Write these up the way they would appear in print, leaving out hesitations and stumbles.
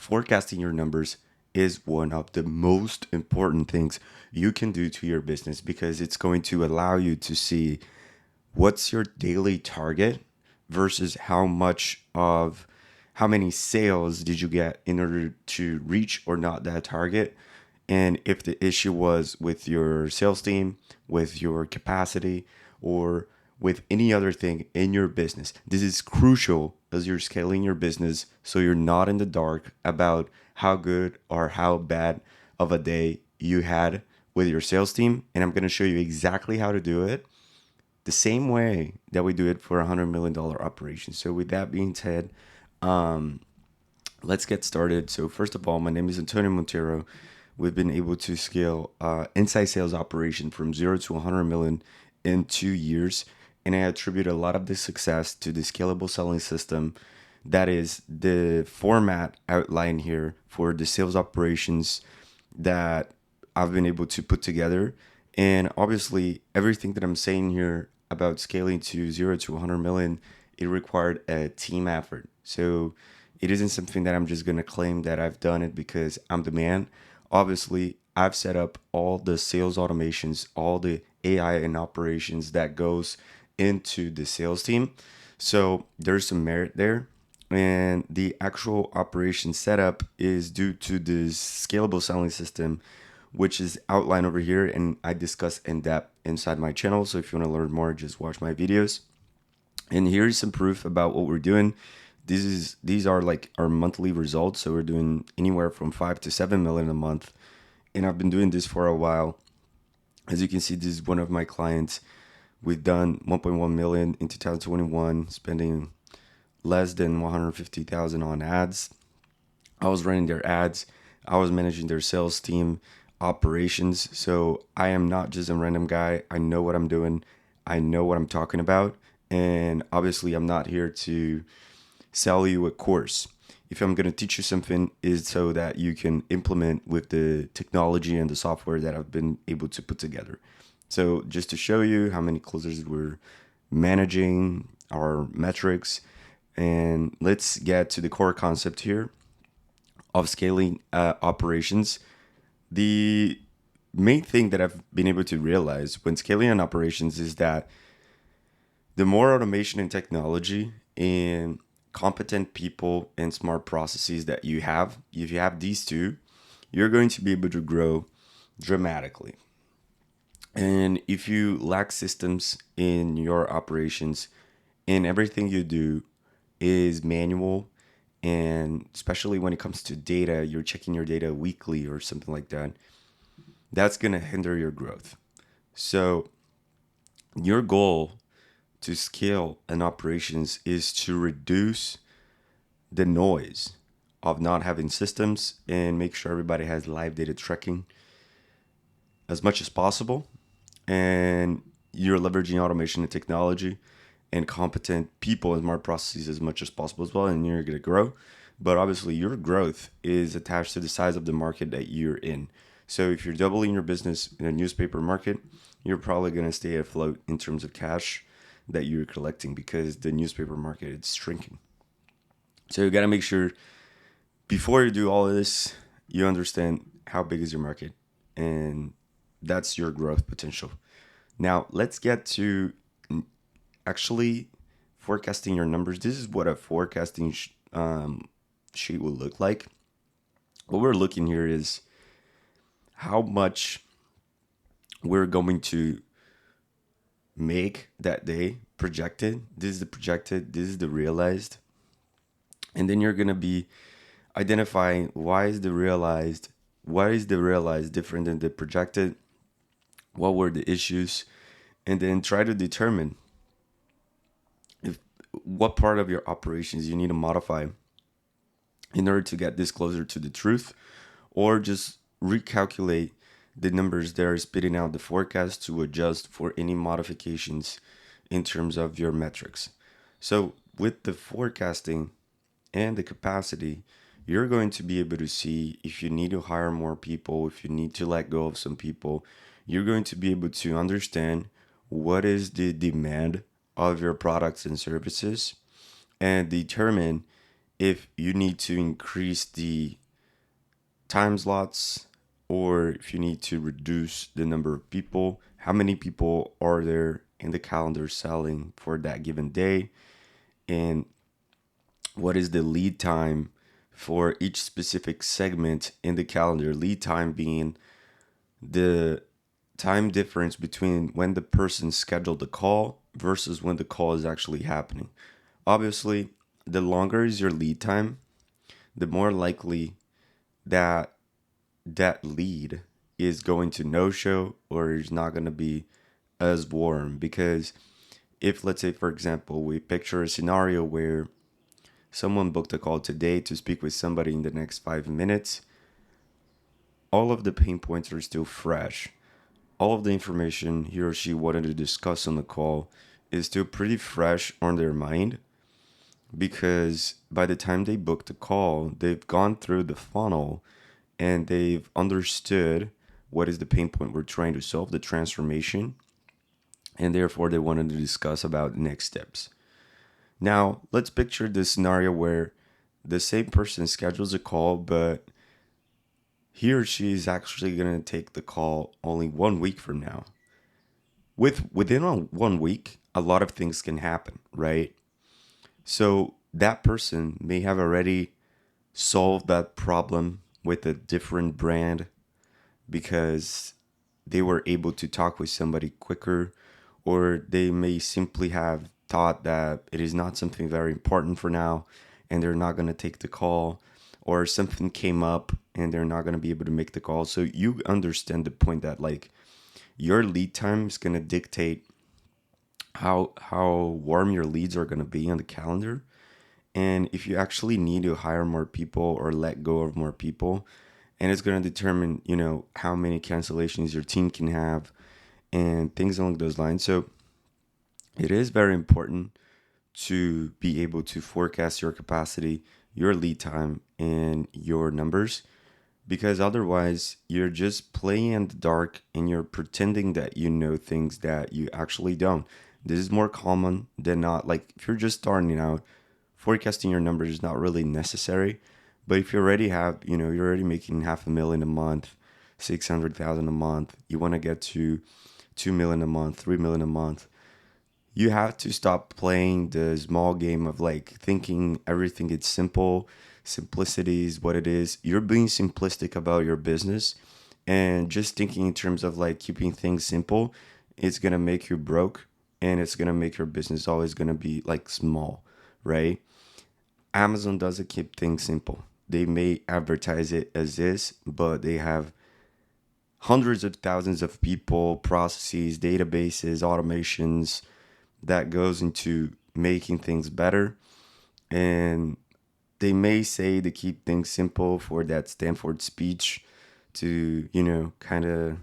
forecasting your numbers is one of the most important things you can do to your business because it's going to allow you to see what's your daily target versus how many sales did you get in order to reach or not that target. And if the issue was with your sales team, with your capacity, or with any other thing in your business, this is crucial as you're scaling your business so you're not in the dark about how good or how bad of a day you had with your sales team. And I'm going to show you exactly how to do it the same way that we do it for $100 million operation. So with that being said, let's get started. So first of all, my name is Antonio Montero. We've been able to scale inside sales operation from 0 to 100 million in 2 years. And I attribute a lot of this success to the scalable selling system. That is the format outlined here for the sales operations that I've been able to put together. And obviously, everything that I'm saying here about scaling to 0 to 100 million, it required a team effort. So it isn't something that I'm just going to claim that I've done it because I'm the man. Obviously, I've set up all the sales automations, all the AI and operations that goes into the sales team. So there's some merit there. And the actual operation setup is due to this scalable selling system, which is outlined over here and I discuss in depth inside my channel. So if you want to learn more, just watch my videos. And here's some proof about what we're doing. These are like our monthly results. So we're doing anywhere from 5 to 7 million a month. And I've been doing this for a while. As you can see, this is one of my clients. We've done 1.1 million in 2021, spending less than 150,000 on ads. I was running their ads. I was managing their sales team operations. So I am not just a random guy. I know what I'm doing. I know what I'm talking about. And obviously, I'm not here to sell you a course. If I'm going to teach you something, is so that you can implement with the technology and the software that I've been able to put together. So just to show you how many closers we're managing, our metrics, and let's get to the core concept here of scaling operations. The main thing that I've been able to realize when scaling on operations is that the more automation and technology and competent people and smart processes that you have, if you have these two, you're going to be able to grow dramatically. And if you lack systems in your operations and everything you do is manual, and especially when it comes to data, you're checking your data weekly or something like that, that's going to hinder your growth. So your goal to scale an operations is to reduce the noise of not having systems and make sure everybody has live data tracking as much as possible. And you're leveraging automation and technology and competent people and smart processes as much as possible as well. And you're going to grow. But obviously, your growth is attached to the size of the market that you're in. So if you're doubling your business in a newspaper market, you're probably going to stay afloat in terms of cash that you're collecting because the newspaper market is shrinking. So you got to make sure before you do all of this, you understand how big is your market, and that's your growth potential. Now let's get to actually forecasting your numbers. This is what a forecasting sheet will look like. What we're looking here is how much we're going to make that day projected. This is the projected, this is the realized. And then you're going to be identifying why is the realized different than the projected, what were the issues, and then try to determine if what part of your operations you need to modify in order to get this closer to the truth, or just recalculate the numbers that are spitting out the forecast to adjust for any modifications in terms of your metrics. So with the forecasting and the capacity, you're going to be able to see if you need to hire more people, if you need to let go of some people. You're going to be able to understand what is the demand of your products and services and determine if you need to increase the time slots or if you need to reduce the number of people, how many people are there in the calendar selling for that given day, and what is the lead time for each specific segment in the calendar. Lead time being the time difference between when the person scheduled the call versus when the call is actually happening. Obviously, the longer is your lead time, the more likely that that lead is going to no show or is not going to be as warm. Because if, let's say, for example, we picture a scenario where someone booked a call today to speak with somebody in the next 5 minutes, all of the pain points are still fresh. All of the information he or she wanted to discuss on the call is still pretty fresh on their mind, because by the time they book the call, they've gone through the funnel and they've understood what is the pain point we're trying to solve, the transformation, and therefore they wanted to discuss about next steps. Now, let's picture this scenario where the same person schedules a call, but he or she is actually going to take the call only 1 week from now. Within 1 week, a lot of things can happen, right? So that person may have already solved that problem with a different brand because they were able to talk with somebody quicker, or they may simply have thought that it is not something very important for now and they're not going to take the call, or something came up and they're not going to be able to make the call. So you understand the point that like your lead time is going to dictate how warm your leads are going to be on the calendar. And if you actually need to hire more people or let go of more people, and it's going to determine, how many cancellations your team can have and things along those lines. So it is very important to be able to forecast your capacity, your lead time, and your numbers, because otherwise you're just playing in the dark and you're pretending that you know things that you actually don't. This is more common than not. Like if you're just starting out, forecasting your numbers is not really necessary. But if you already have, you're already making 500,000 a month, 600,000 a month, you want to get to 2 million a month, 3 million a month, you have to stop playing the small game of like thinking everything is simple. Simplicity is what it is. You're being simplistic about your business, and just thinking in terms of like keeping things simple, it's gonna make you broke, and it's gonna make your business always gonna be like small, right? Amazon doesn't keep things simple. They may advertise it as is, but they have hundreds of thousands of people, processes, databases, automations that goes into making things better. And they may say to keep things simple for that Stanford speech to, kind of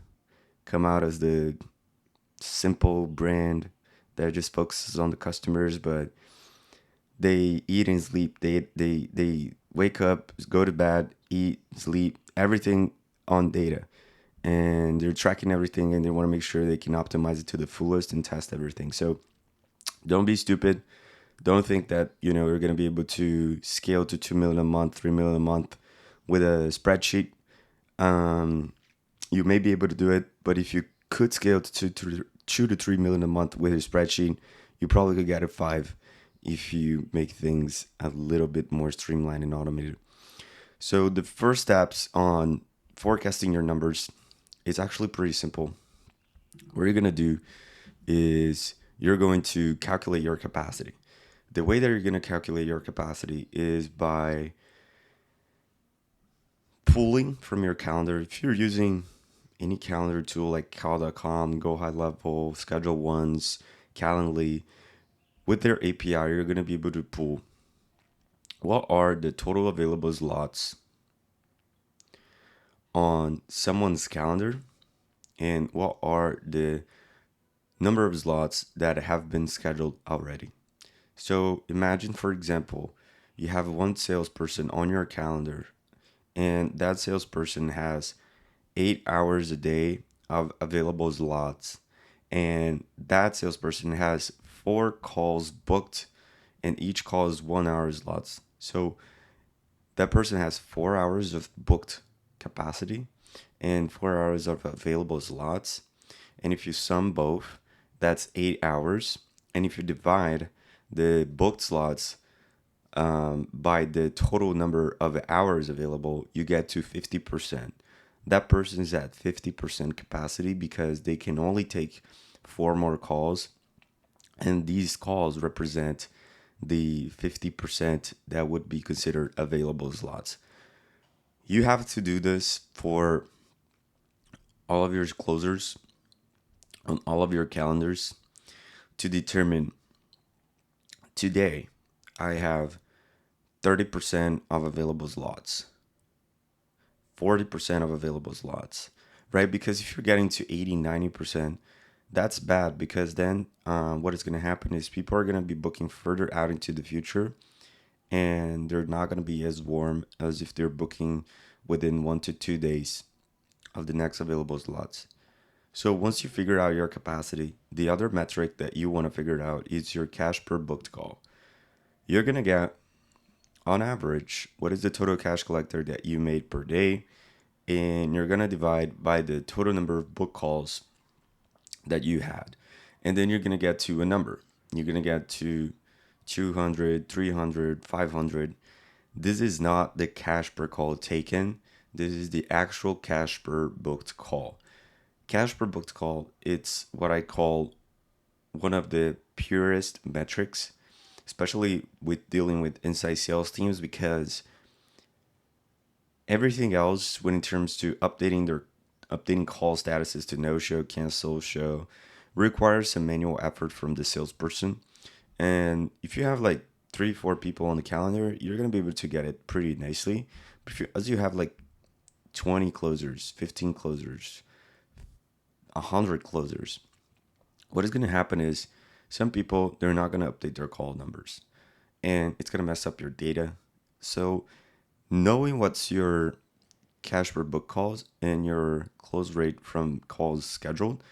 come out as the simple brand that just focuses on the customers, but they eat and sleep. They wake up, go to bed, eat, sleep, everything on data. And they're tracking everything and they want to make sure they can optimize it to the fullest and test everything. So don't be stupid. Don't think that, you're going to be able to scale to 2 million a month, 3 million a month with a spreadsheet. You may be able to do it, but if you could scale to 2 to 3 million a month with a spreadsheet, you probably could get a 5 if you make things a little bit more streamlined and automated. So the first steps on forecasting your numbers is actually pretty simple. What you're going to do is you're going to calculate your capacity. The way that you're going to calculate your capacity is by pulling from your calendar. If you're using any calendar tool like cal.com, Go High Level, Schedule Ones, Calendly, with their API, you're going to be able to pull what are the total available slots on someone's calendar and what are the number of slots that have been scheduled already. So imagine, for example, you have one salesperson on your calendar and that salesperson has 8 hours a day of available slots, and that salesperson has 4 calls booked and each call is 1 hour slots. So that person has 4 hours of booked capacity and 4 hours of available slots. And if you sum both, that's 8 hours. And if you divide the booked slots by the total number of hours available, you get to 50%. That person is at 50% capacity because they can only take four more calls. And these calls represent the 50% that would be considered available slots. You have to do this for all of your closers on all of your calendars to determine today I have 30% of available slots, 40% of available slots, right? Because if you're getting to 80, 90%, that's bad because then what is going to happen is people are going to be booking further out into the future and they're not going to be as warm as if they're booking within 1 to 2 days of the next available slots. So once you figure out your capacity, the other metric that you want to figure out is your cash per booked call. You're going to get, on average, what is the total cash collector that you made per day, and you're going to divide by the total number of book calls that you had. And then you're going to get to a number. You're going to get to 200, 300, 500. This is not the cash per call taken. This is the actual cash per booked call. Cash per booked call, it's what I call one of the purest metrics, especially with dealing with inside sales teams, because everything else, when in terms to updating call statuses to no show, cancel, show, requires some manual effort from the salesperson. And if you have like 3, 4 people on the calendar, you're gonna be able to get it pretty nicely. But as you have like 20 closers, 15 closers, 100 closers, what is gonna happen is some people, they're not gonna update their call numbers, and it's gonna mess up your data. So knowing what's your cash per book calls and your close rate from calls scheduled,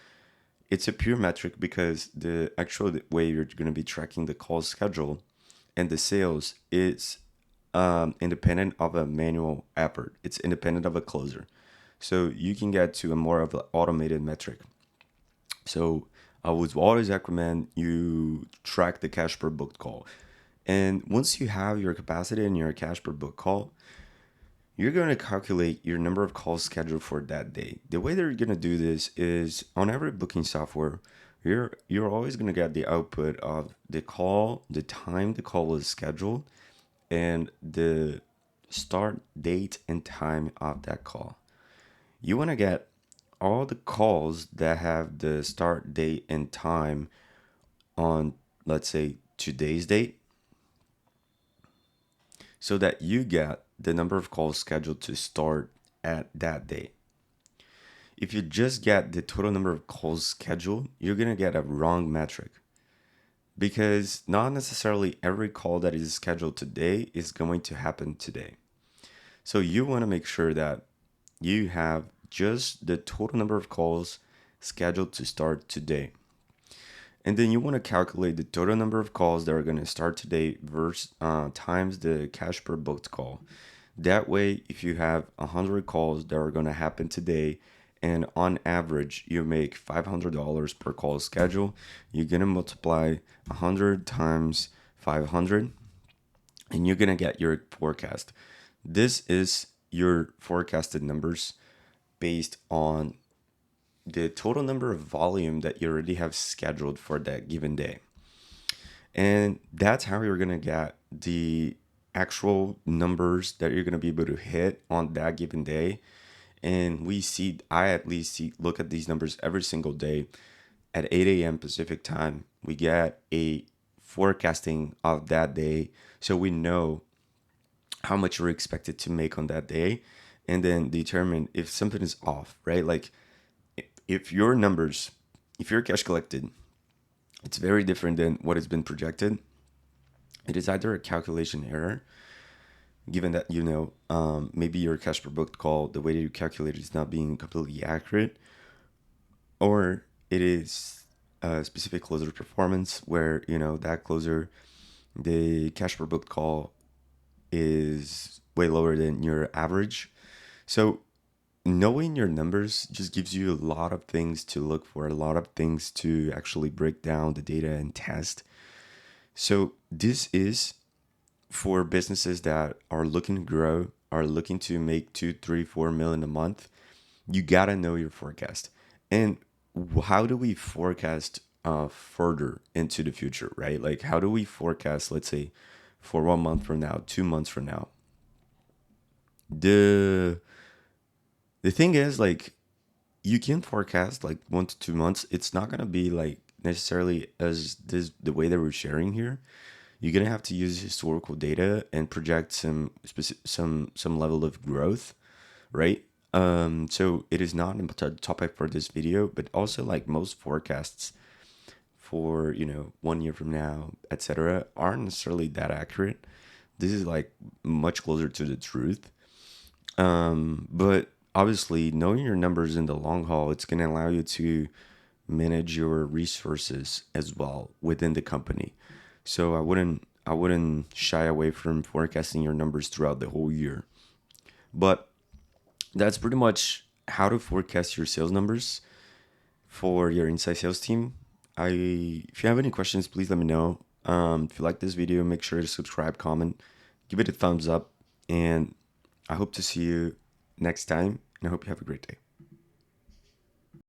it's a pure metric because the actual way you're going to be tracking the call schedule and the sales is independent of a manual effort. It's independent of a closer. So you can get to a more of an automated metric. So I would always recommend you track the cash per booked call. And once you have your capacity and your cash per book call, you're going to calculate your number of calls scheduled for that day. The way that you're going to do this is on every booking software, you're always going to get the output of the call, the time the call is scheduled, and the start date and time of that call. You want to get all the calls that have the start date and time on, let's say, today's date, so that you get the number of calls scheduled to start at that date. If you just get the total number of calls scheduled, you're going to get a wrong metric because not necessarily every call that is scheduled today is going to happen today. So you want to make sure that you have just the total number of calls scheduled to start today. And then you want to calculate the total number of calls that are going to start today versus times the cash per booked call. That way, if you have 100 calls that are going to happen today, and on average you make $500 per call schedule, you're going to multiply 100 times 500, and you're going to get your forecast. This is your forecasted numbers based on the total number of volume that you already have scheduled for that given day. And that's how you're going to get the actual numbers that you're going to be able to hit on that given day. And I at least look at these numbers every single day at 8 a.m. Pacific time. We get a forecasting of that day, so we know how much we're expected to make on that day, and then determine if something is off, right? Like if your numbers, if your cash collected, it's very different than what has been projected. It is either a calculation error, given that maybe your cash per booked call, the way that you calculate it is not being completely accurate, or it is a specific closer performance where that closer, the cash per booked call is way lower than your average. So knowing your numbers just gives you a lot of things to look for, a lot of things to actually break down the data and test. So this is for businesses that are looking to grow, are looking to make 2, 3, 4 million a month. You gotta know your forecast. And how do we forecast further into the future, right? Like, how do we forecast, let's say, for 1 month from now, 2 months from now? The the thing is, like, you can forecast like 1 to 2 months. It's not gonna be like necessarily as this the way that we're sharing here. You're gonna have to use historical data and project some level of growth, right? So it is not a topic for this video, but also like most forecasts for 1 year from now, etc., aren't necessarily that accurate. This is like much closer to the truth. But obviously, knowing your numbers in the long haul, it's gonna allow you to manage your resources as well within the company. So I wouldn't shy away from forecasting your numbers throughout the whole year. But that's pretty much how to forecast your sales numbers for your inside sales team. If you have any questions, please let me know. If you like this video, make sure to subscribe, comment, give it a thumbs up, and I hope to see you next time. And I hope you have a great day.